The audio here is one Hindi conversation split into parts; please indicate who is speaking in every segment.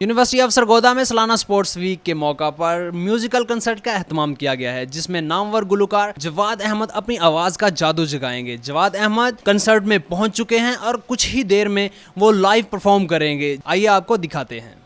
Speaker 1: यूनिवर्सिटी ऑफ सरगोदा में सालाना स्पोर्ट्स वीक के मौका पर म्यूजिकल कंसर्ट का एहतमाम किया गया है, जिसमें नामवर गुलकार जवाद अहमद अपनी आवाज़ का जादू जगाएंगे। जवाद अहमद कंसर्ट में पहुंच चुके हैं और कुछ ही देर में वो लाइव परफॉर्म करेंगे। आइए आपको दिखाते हैं।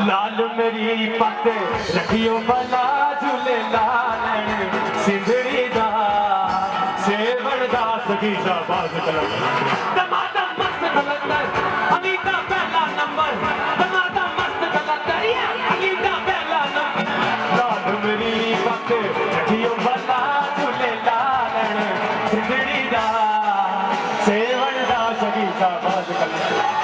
Speaker 2: लाल मेरी पत रखियो भला झूले लालन सिंधड़ी दा सेवण दा सखी शाबाश टमाटा मस्त कलंदर अनीता पहला नंबर टमाटा मस्त कलंदर अनीता पहला नंबर लाल मेरी पत रखियो भला झूले लालन सिंधड़ी दा सेवण दा सखी शाबाश कलंदर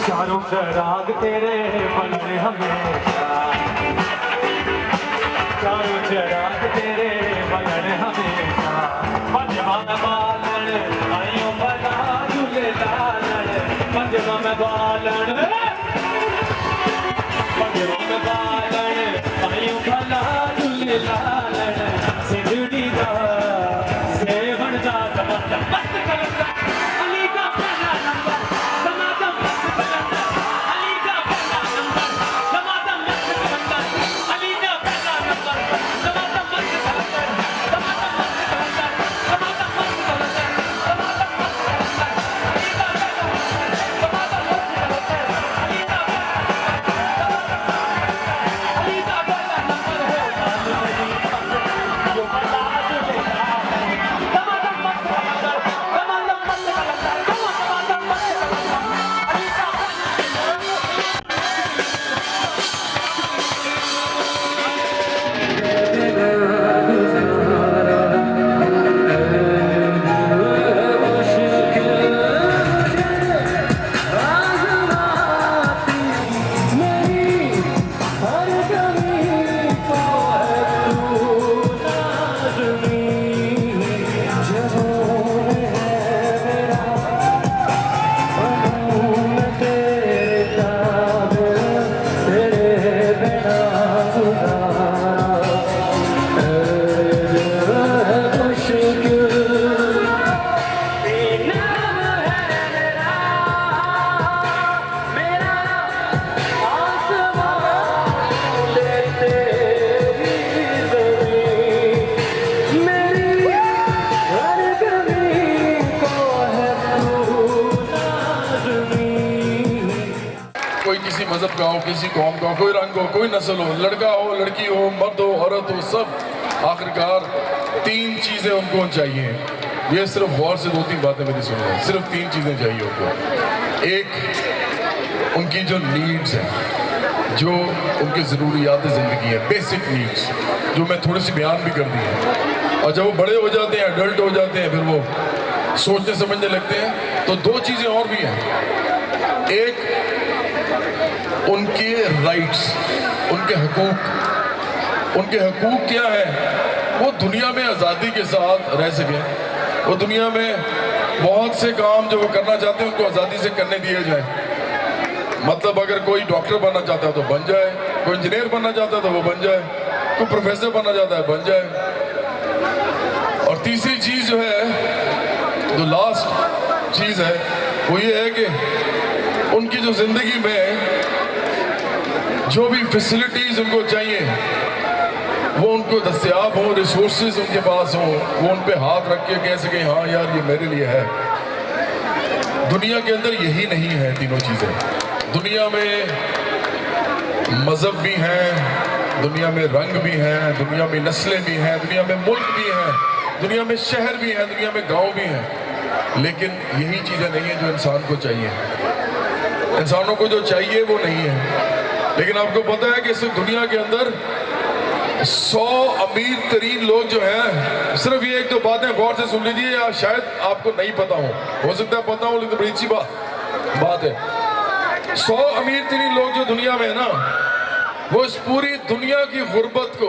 Speaker 2: चारों चराग तेरे मन में हमेशा, चारों चराग तेरे मन में हमेशा पंजवा में बालन आयो भला झूले लालन पंजवा में बालन पंजवा में बालन आयो भला लालण सिंधुड़ी दा सेवन दा दमादम मस्त कलंदर अली का पहला नंबर दमादम मस्त कलंदर अली का पहला नंबर दमादम मस्त कलंदर अली का पहला नंबर दमादम मस्त कलंदर दमादम मस्त कलंदर दमादम मस्त कलंदर दमादम मस्त कलंदर अली का पहला दमादम मस्त कलंदर अली का अली का पहला नंबर हो जो बता तुझे दमादम मस्त कलंदर दमादम मस्त कलंदर दमादम मस्त कलंदर अली का
Speaker 3: कोई किसी मजहब का हो, किसी कौम का हो, कोई रंग हो, कोई नस्ल हो, लड़का हो, लड़की हो, मर्द हो, औरत हो, सब आखिरकार तीन चीज़ें उनको चाहिए। ये सिर्फ गौर से 2-3 बातें मेरी सुनो, सिर्फ 3 चीज़ें चाहिए उनको। एक, उनकी जो नीड्स हैं, जो उनकी ज़रूरियात ज़िंदगी है, बेसिक नीड्स, जो मैं थोड़ी सी बयान भी कर दी है। और जब वो बड़े हो जाते हैं, एडल्ट हो जाते हैं, फिर वो सोचने समझने लगते हैं, तो 2 चीज़ें और भी हैं। एक, उनके राइट्स, उनके हकूक। उनके हकूक क्या है? वो दुनिया में आज़ादी के साथ रह सकें, वो दुनिया में बहुत से काम जो वो करना चाहते हैं उनको आज़ादी से करने दिए जाएं। मतलब अगर कोई डॉक्टर बनना चाहता है तो बन जाए, कोई इंजीनियर बनना चाहता है तो वो बन जाए, कोई प्रोफेसर बनना चाहता है बन जाए। और तीसरी चीज़ जो है, जो लास्ट चीज़ है, वो ये है कि उनकी जो ज़िंदगी में जो भी फैसिलिटीज़ उनको चाहिए वो उनको दस्तयाब हो, रिसोर्सेज उनके पास हो, वो उन पे हाथ रख के कह सकें हाँ यार ये मेरे लिए है। दुनिया के अंदर यही नहीं है तीनों चीज़ें। दुनिया में मज़हब भी हैं, दुनिया में रंग भी हैं, दुनिया में नस्लें भी हैं, दुनिया में मुल्क भी हैं, दुनिया में शहर भी हैं, दुनिया में गाँव भी हैं, लेकिन यही चीज़ें नहीं हैं जो इंसान को चाहिए। इंसानों को जो चाहिए वो नहीं है। लेकिन आपको पता है कि इस दुनिया के अंदर 100 अमीर तरीन लोग जो हैं, सिर्फ ये 1-2 बातें गौर से सुन लीजिए, या शायद आपको नहीं पता हो सकता है पता हो, लेकिन बड़ी अच्छी बात है। 100 अमीर तरीन लोग जो दुनिया में है ना, वो इस पूरी दुनिया की गुर्बत को,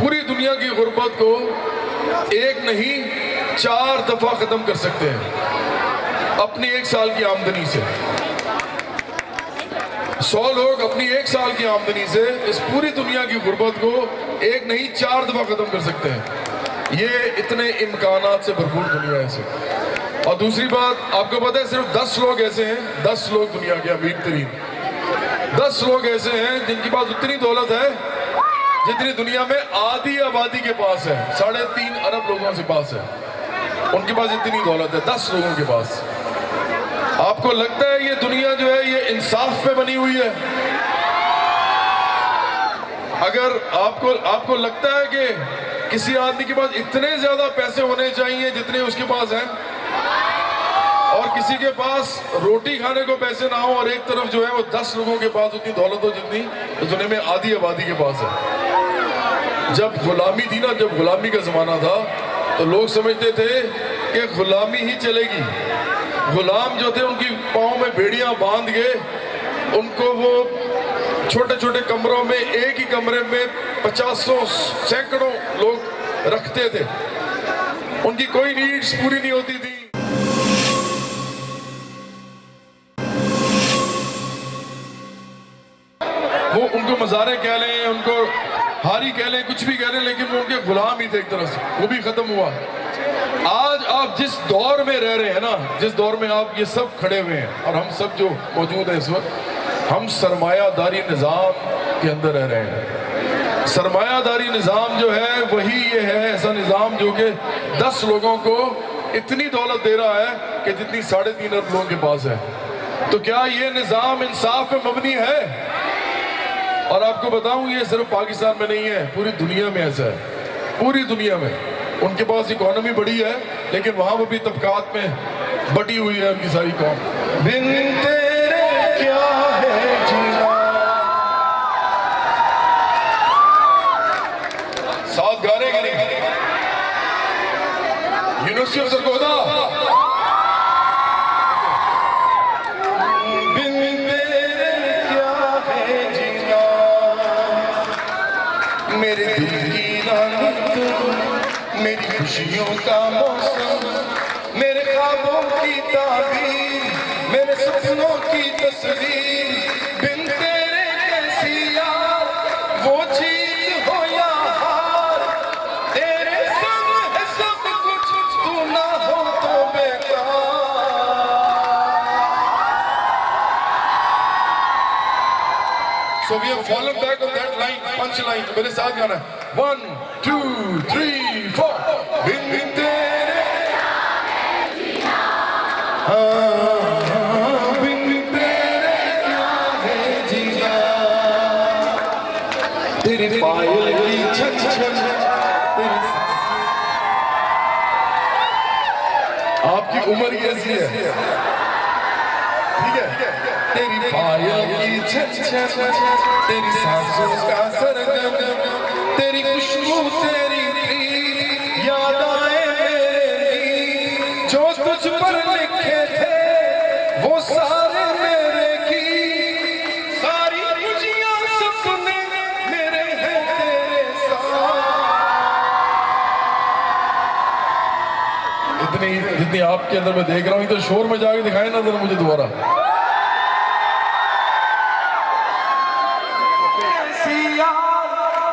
Speaker 3: पूरी दुनिया की गुर्बत को एक नहीं 4 दफा खत्म कर सकते हैं अपनी 1 साल की आमदनी से। 100 लोग अपनी 1 साल की आमदनी से इस पूरी दुनिया की गुर्बत को एक नहीं 4 दफा खत्म कर सकते हैं। ये इतने इम्कानात से भरपूर दुनिया है। और दूसरी बात आपको पता है, सिर्फ 10 लोग ऐसे हैं, 10 लोग दुनिया के अमीर तरीन 10 लोग ऐसे हैं जिनके पास उतनी दौलत है जितनी दुनिया में आधी आबादी के पास है। 3.5 अरब लोगों के पास है, उनके पास इतनी दौलत है 10 लोगों के पास। आपको लगता है ये दुनिया जो है ये इंसाफ पे बनी हुई है? अगर आपको लगता है कि किसी आदमी के पास इतने ज्यादा पैसे होने चाहिए जितने उसके पास हैं, और किसी के पास रोटी खाने को पैसे ना हो, और एक तरफ जो है वो 10 लोगों के पास उतनी दौलत हो जितनी तो दुनिया में आधी आबादी के पास है। जब गुलामी थी ना, जब गुलामी का जमाना था, तो लोग समझते थे कि गुलामी ही चलेगी। गुलाम जो थे उनकी पाँव में बेड़ियां बांध के उनको वो छोटे छोटे कमरों में, एक ही कमरे में 50 सैकड़ों लोग रखते थे, उनकी कोई नीड्स पूरी नहीं होती थी। वो उनको मज़ारे कह लें, उनको हारी कह लें, कुछ भी कह लें, लेकिन वो उनके गुलाम ही थे एक तरह से, वो भी खत्म हुआ। आज आप जिस दौर में रह रहे हैं ना, जिस दौर में आप ये सब खड़े हुए हैं और हम सब जो मौजूद हैं इस वक्त, हम सरमायादारी निज़ाम के अंदर रह रहे हैं। सरमायादारी निज़ाम जो है वही ये है, ऐसा निज़ाम जो कि 10 लोगों को इतनी दौलत दे रहा है कि जितनी 3.5 अरब लोगों के पास है। तो क्या ये निज़ाम इंसाफ पे मबनी है? और आपको बताऊं, ये सिर्फ पाकिस्तान में नहीं है, पूरी दुनिया में ऐसा है, पूरी दुनिया में। उनके पास इकोनॉमी बड़ी है, लेकिन वहां पर भी तबकात में बटी हुई है उनकी सारी कौम। बिन तेरे क्या है जीना, साथ गा रहे कि नहीं? यूनिवर्सिटी ऑफ सरगोदा, बिन तेरे क्या है जीना, मेरे दिल की मेरी खुशियों का मौसम, मेरे ख्वाबों की ताबीर, मेरे सपनों की तस्वीर, बिन तेरे कैसी यार वो जीत हो या हार, तेरे संग है सब कुछ, तू ना हो तो बेकार। So we have fallen back on that line, punch line. मेरे साथ गाना है 1 2 3 4। बिन तेरे बिन तेरे क्या है जीना, तेरे पायल की छन छन, आपकी उम्र कैसी है? ठीक है, तेरी पायल की छन छन, तेरी सांसों का सरगम, तेरी खुशबू, तेरी याद आए मेरे, जो तुझ पर लिखे थे वो सारे मेरे की, सारी खुशियां सपने मेरे हैं तेरे साथ। इतनी जितनी आपके अंदर मैं देख रहा हूँ, तो शोर में जाके दिखाए ना जरा मुझे दोबारा।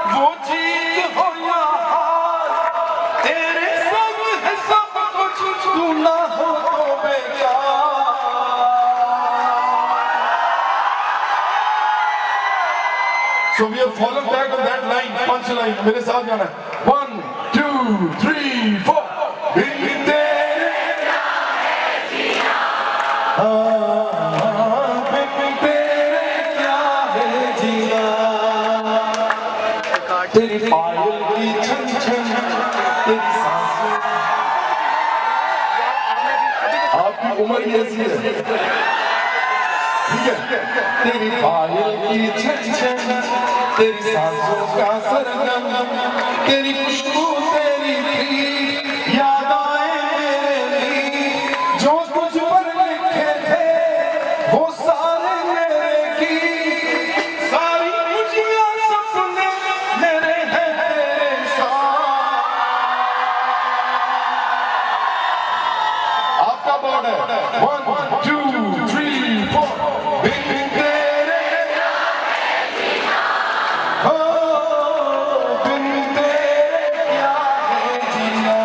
Speaker 3: वो जीत हो या हार, तेरे संग है सब कुछ, तू ना हो तो बेकार। So we have fallen back on that line, punch line. मेरे साथ गाना 1 2 3 4। बिन तेरे क्या है जीना, बिन तेरे क्या है जीना, तेरी पायल की छन छन, तेरी सांसों, आपकी उम्र कैसी है? ठीक है, तेरी पायल की छन छन, तेरी सांसों का सरगम, तेरी खुशबू, तेरी प्रीत, याद आए मेरे, जो तुझ पर लिखे थे वो सारे मेरे की, सारी खुशियां सपने मेरे हैं तेरे साथ। आपका बोर्ड है 1 2 3 4। बिन तेरे हो, बिन तेरे क्या है जीना,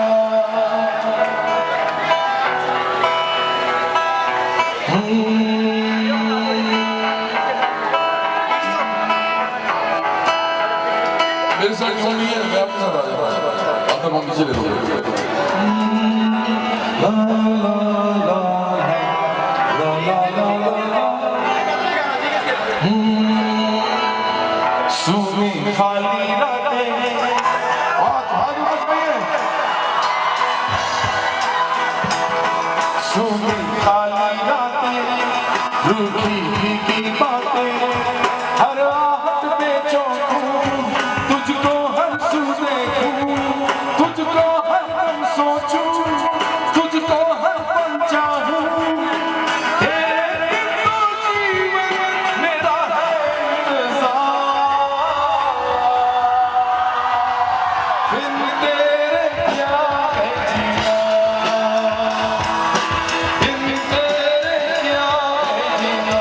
Speaker 3: मेरे साथ क्यों नहीं है? मैं आपके साथ आ जाता हूँ, आप तो पीछे ले लो। ला ला ला ला ला ला, सूनी खाली रातें, हाथ ऊपर करिए, सूनी खाली रातें, रूठी भीगी बातें, हर आहट में चौंकूं, तुझको हर सू देखूं, तुझको हर दम सोचूं, तुझको हर पल चाहूं, तेरे बिन तो जीवन मेरा है इंतजार, बिन तेरे क्या है जीना, बिन तेरे क्या है जीना।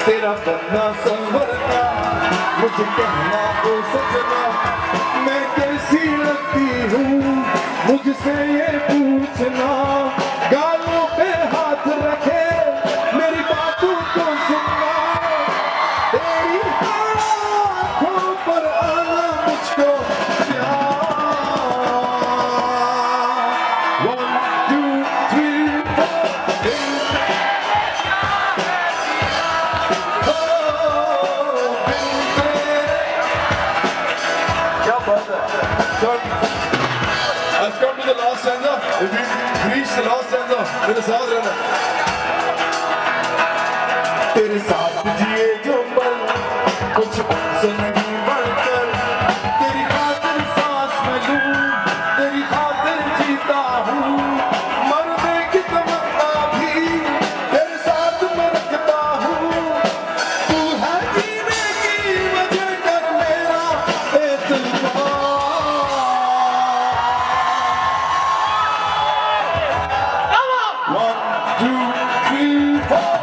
Speaker 4: तेरा बनना संवरना मुझे कहना ओ सजना मैं कैसी लगती हूँ मुझसे ये पूछना गालों पे हाथ रखे मेरी बातों को सुनना तेरी आँखों पर आना मुझको प्यार 1 2 3 क्या बात है I've come to the last stanza. If we reach the last stanza, मेरे साथ रहना. तेरे साथ जिए जो पल, कुछ उनसे नहीं बढ़कर. तेरी खातिर सांस में लूं, तेरी खातिर जीता हूँ. मरने की तमन्ना भी तेरे साथ मैं रखता हूँ. तू है जीने की वजह कर मेरा एतबार. 1 2 3 4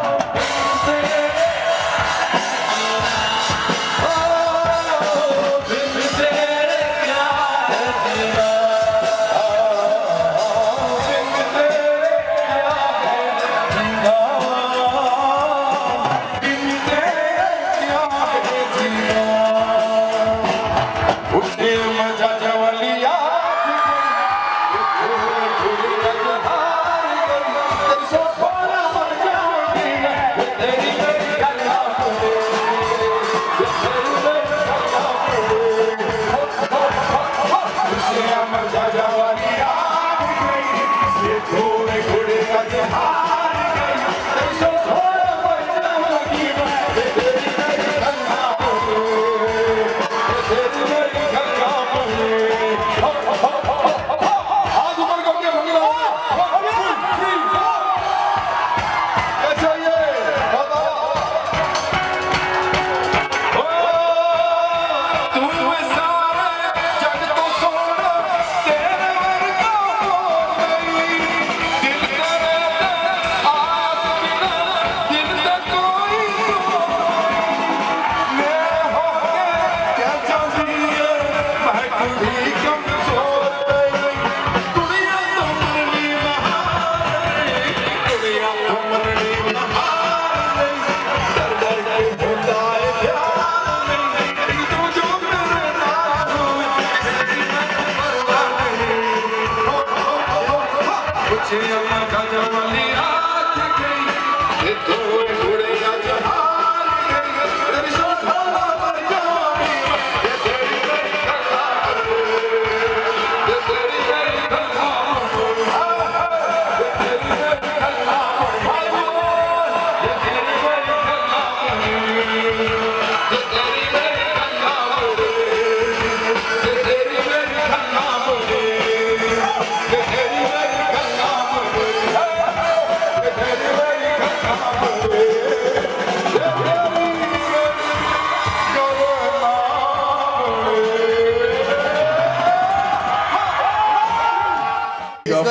Speaker 4: उठे मजा जवलिया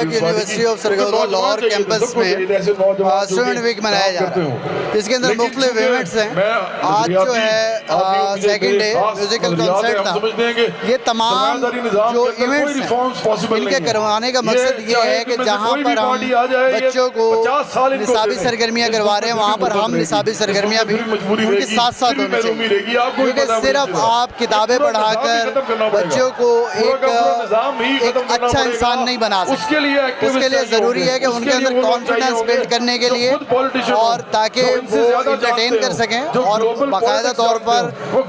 Speaker 5: university of Sargodha Lahore campus में स्टूडेंट वीक मनाया जा रहा है जिसके अंदर मुख्तलिफ इवेंट्स हैं. आज जो है सेकंड डे म्यूजिकल कॉन्सर्ट था. ये तमाम जो इवेंट्स हैं इनके करवाने का मकसद ये है कि जहाँ पर हम बच्चों को निसाबी सरगर्मियाँ करवा रहे हैं वहाँ पर हम निसाबी सरगर्मियाँ भी उनके साथ साथ होनी चाहिए. क्योंकि सिर्फ आप किताबें पढ़ाकर बच्चों को एक अच्छा इंसान नहीं बना सकते. उसके लिए ज़रूरी है कि उनके अंदर कॉन्फिडेंस बिल्ड करने के लिए और ताकि वो इंटरटेन कर सकें और बाकायदा तौर पर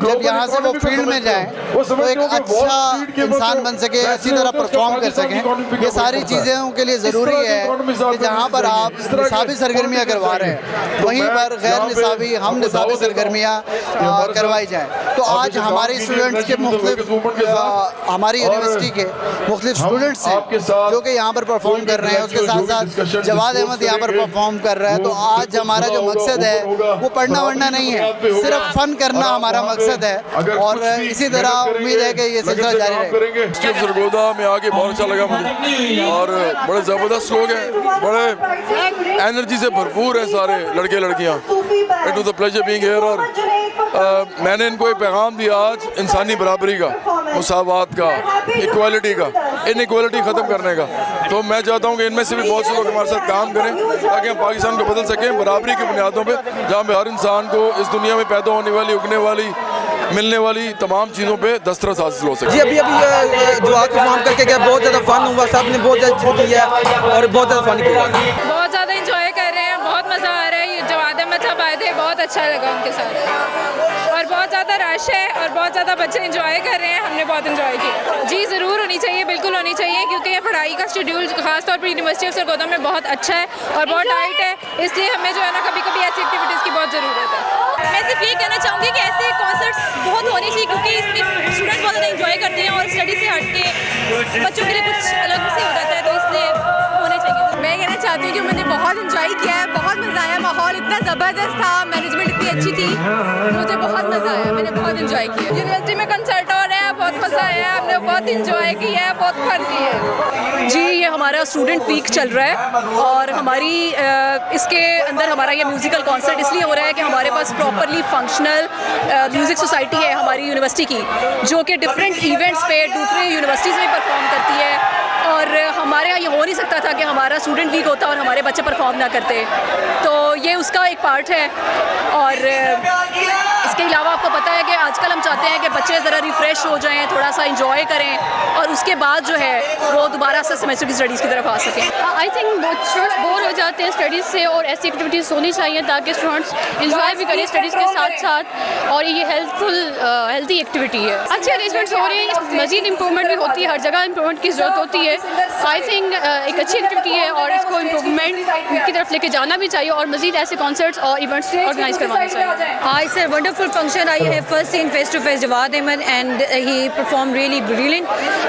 Speaker 5: जब यहाँ से वो फील्ड में जाएं तो एक अच्छा इंसान बन सके, अच्छी तरह परफॉर्म कर सकें. ये सारी चीज़ों के लिए ज़रूरी है कि जहाँ पर आप निसाबी सरगर्मियाँ करवा रहे हैं वहीं पर गैर निसाबी हम निसाबी सरगर्मियाँ करवाई जाएँ. तो आज हमारे स्टूडेंट्स के मुख्तलिफ हमारी यूनिवर्सिटी के मुख्तलिफ स्टूडेंट्स हैं जो कि यहाँ पर परफॉर्म कर रहे हैं. उसके साथ साथ जवाद अहमद यहाँ पर परफॉर्म कर रहा है. तो आज हमारा जो मकसद है वो पढ़ना वढ़ना नहीं है, सिर्फ फन करना हमारा मकसद है और इसी तरह उम्मीद है कि ये सिलसिला जारी रहेगा.
Speaker 6: सरगोदा में आके बहुत अच्छा लगा मुझे और बड़े ज़बरदस्त लोग हैं, बड़े एनर्जी से भरपूर है सारे लड़के लड़कियाँ. It was a pleasure being here. और मैंने इनको एक पैगाम दिया आज इंसानी बराबरी का, मुसावात का, इक्वालिटी का, इनइक्वालिटी ख़त्म करने का। तो मैं चाहता हूँ कि इनमें से भी बहुत से लोग हमारे साथ काम करें ताकि हम पाकिस्तान को बदल सकें बराबरी की बुनियादों पे, जहाँ पे हर इंसान को इस दुनिया में पैदा होने वाली, उगने वाली, मिलने वाली तमाम चीज़ों पे दस्तरस हासिल हो सके।
Speaker 7: जी अभी जवाद परफॉर्म करके गया, बहुत ज़्यादा फन हुआ, सब ने बहुत ज़्यादा चिल किया और बहुत ज़्यादा फन किया।
Speaker 8: बहुत ज़्यादा इंजॉय कर रहे हैं, बहुत मज़ा आ रहा है। जवाद अहमद साहब आए थे, बहुत अच्छा लगा उनके साथ, और बहुत ज़्यादा रश है और बहुत ज़्यादा बच्चे इंजॉय कर रहे हैं। हमने बहुत इंजॉय किया। जी ज़रूर होनी चाहिए, बिल्कुल होनी चाहिए, क्योंकि ये पढ़ाई का शेड्यूल खासतौर पर यूनिवर्सिटी ऑफ सरगोदा में बहुत अच्छा है और बहुत टाइट है, इसलिए हमें जो है ना कभी कभी ऐसी एक्टिविटीज़ की बहुत ज़रूरत है। मैं सिर्फ ये कहना चाहूँगी कि ऐसे कॉन्सर्ट्स बहुत होने चाहिए, क्योंकि इसमें स्टूडेंट्स बहुत ज़्यादा इंजॉय करते हैं और स्टडी से हट के बच्चों के लिए कुछ अलग से हो जाता है, तो इसलिए होने चाहिए। मैं कहना चाहती हूँ कि मैंने बहुत इंजॉय किया है, बहुत मज़ा आया, माहौल इतना ज़बरदस्त था, मैनेजमेंट इतनी अच्छी थी, मुझे बहुत मज़ा आया, मैंने बहुत इंजॉय किया। यूनिवर्सिटी में कंसर्ट हो रहे हैं, बहुत मज़ा आया, हमने बहुत इंजॉय किया है, बहुत फन किया है। जी ये हमारा स्टूडेंट वीक चल रहा है और हमारी इसके अंदर हमारा ये म्यूज़िकल कॉन्सर्ट इसलिए हो रहा है कि हमारे पास प्रॉपरली फंक्शनल म्यूज़िक सोसाइटी है हमारी यूनिवर्सिटी की, जो कि डिफरेंट इवेंट्स पे दूसरे यूनिवर्सिटीज़ में परफॉर्म करती है, और हमारे यहाँ ये हो नहीं सकता था कि हमारा स्टूडेंट वीक होता और हमारे बच्चे परफॉर्म ना करते, तो ये उसका एक पार्ट है। और इसके अलावा आपको पता है कि आजकल हम चाहते हैं कि बच्चे ज़रा रिफ़्रेश हो जाएं, थोड़ा सा इंजॉय करें और उसके बाद जो है वो दोबारा से सेमेस्टर की स्टडीज़ की तरफ आ सकें। आई थिंक स्टूडेंट्स बोर हो जाते हैं स्टडीज़ से, और ऐसी एक्टिविटीज़ होनी चाहिए ताकि स्टूडेंट्स इंजॉय भी करें स्टडीज़ के साथ साथ, और ये हेल्थी एक्टिविटी है। अच्छे अरेंजमेंट्स हो रहे हैं, मज़ीद इंप्रूवमेंट भी होती है, हर जगह इंप्रूवमेंट की ज़रूरत होती है। आई थिंक एक अच्छी एक्टिविटी है और इसको इम्प्रूवमेंट की तरफ लेके जाना भी चाहिए और मज़ीद ऐसे कॉन्सर्ट्स और इवेंट्स ऑर्गेनाइज करवाने चाहिए।
Speaker 9: Hi, it's a wonderful function. I have first seen face-to-face Jawad Ahmed, and he performed really brilliant.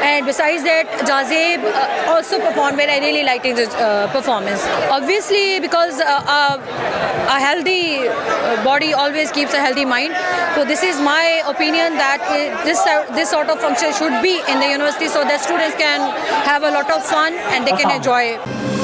Speaker 9: And besides that, Jazeb also performed well. I really liked his performance. Obviously, because a healthy body always keeps a healthy mind. So this is my opinion that this sort of function should be in the university so that students can have a lot of fun and they can enjoy it.